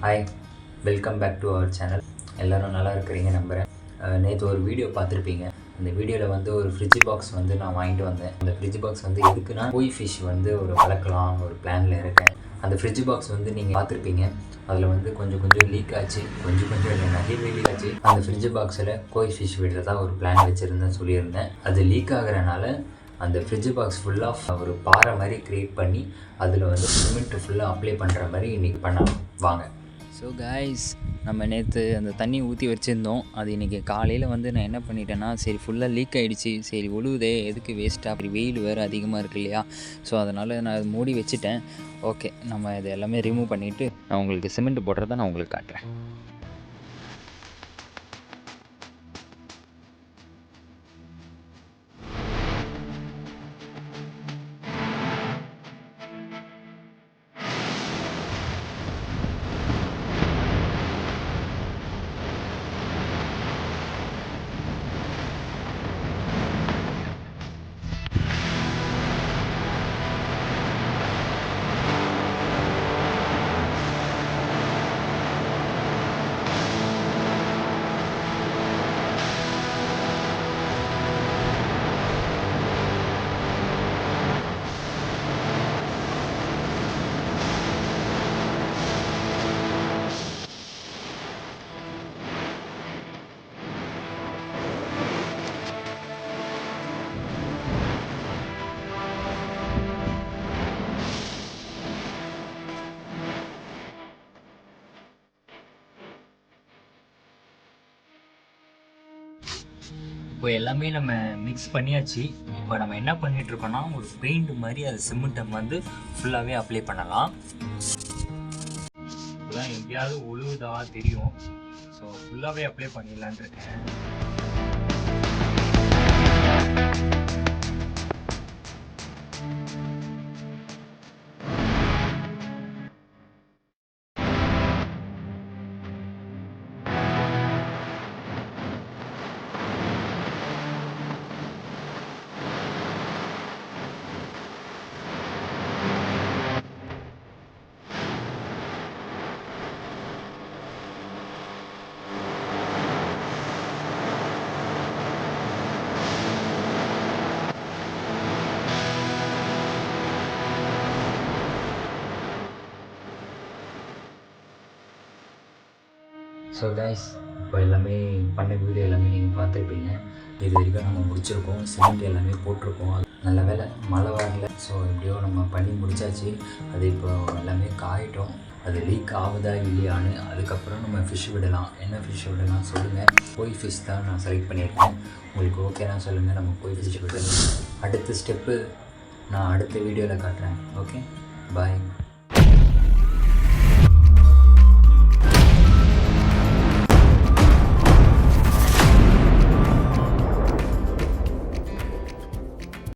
Hi, welcome back to our channel. எல்லோரும் நல்லா இருக்கிறீங்க நம்புகிறேன். நேற்று ஒரு வீடியோ பார்த்துருப்பீங்க. அந்த வீடியோவில் வந்து ஒரு ஃப்ரிட்ஜ் பாக்ஸ் வந்து நான் வாங்கிட்டு வந்தேன். அந்த ஃப்ரிட்ஜ் பாக்ஸ் வந்து எதுக்குன்னா கோய் ஃபிஷ் வந்து ஒரு வளர்க்கலாம் ஒரு பிளானில் இருக்கேன். அந்த ஃப்ரிட்ஜ் பாக்ஸ் வந்து நீங்கள் பார்த்துருப்பீங்க. அதில் வந்து கொஞ்சம் லீக் ஆச்சு, கொஞ்சம் இல்லை நிறையவே லீக் ஆச்சு. அந்த ஃப்ரிட்ஜ் பாக்ஸில் கோய் ஃபிஷ் விடுறதா ஒரு பிளான் வச்சுருந்தேன் சொல்லியிருந்தேன். அது லீக் ஆகிறனால அந்த ஃப்ரிட்ஜ் பாக்ஸ் ஃபுல்லாக ஒரு பாறை மாதிரி க்ரியேட் பண்ணி அதில் வந்து சிமெண்ட்டு ஃபுல்லாக அப்ளை பண்ணுற மாதிரி இன்றைக்கி பண்ணலாம் வாங்க. ஸோ கைஸ், நம்ம நேற்று அந்த தண்ணி ஊற்றி வச்சுருந்தோம். அது இன்றைக்கி காலையில் வந்து நான் என்ன பண்ணிட்டேன்னா, சரி ஃபுல்லாக லீக் ஆகிடுச்சு, சரி ஒழுகுதே எதுக்கு வேஸ்ட்டாக, அப்படி வெயில் வேறு அதிகமாக இருக்குது இல்லையா, ஸோ அதனால் நான் அது மூடி வச்சுட்டேன். ஓகே, நம்ம இது எல்லாமே ரிமூவ் பண்ணிவிட்டு நான் உங்களுக்கு சிமெண்ட் போடுறத நான் உங்களுக்கு காட்டுறேன். இப்போ எல்லாமே நம்ம மிக்ஸ் பண்ணியாச்சு. இப்போ நம்ம என்ன பண்ணிகிட்ருக்கோன்னா, ஒரு பெயிண்ட் மாதிரி அது சிமெண்ட்டை வந்து ஃபுல்லாகவே அப்ளை பண்ணலாம். இப்போதான் எங்கேயாவது ஒழுகுதா தெரியும். ஸோ ஃபுல்லாகவே அப்ளை பண்ணிடலான் இருக்கேன். ஸோ கைஸ், இப்போ எல்லாமே பண்ண வீடியோ எல்லாமே நீங்கள் பார்த்துருப்பீங்க. இது வரைக்கும் நம்ம முடிச்சிருக்கோம், சிமெண்ட் எல்லாமே போட்டிருக்கோம். நல்ல வேலை மழை வரல. ஸோ எப்படியோ நம்ம பண்ணி முடித்தாச்சு. அது இப்போ எல்லாமே காயிட்டோம். அது லீக் ஆகுதா இல்லையான்னு அதுக்கப்புறம் நம்ம ஃபிஷ் விடலாம். என்ன ஃபிஷ் விடலாம் சொல்லுங்கள். கோய் ஃபிஷ் தான் நான் செலக்ட் பண்ணியிருக்கேன். உங்களுக்கு ஓகேனா சொல்லுங்கள், நம்ம கோய் ஃபிஷ் விடலாம். அடுத்த ஸ்டெப்பு நான் அடுத்த வீடியோவில் காட்டுறேன். ஓகே, பாய்.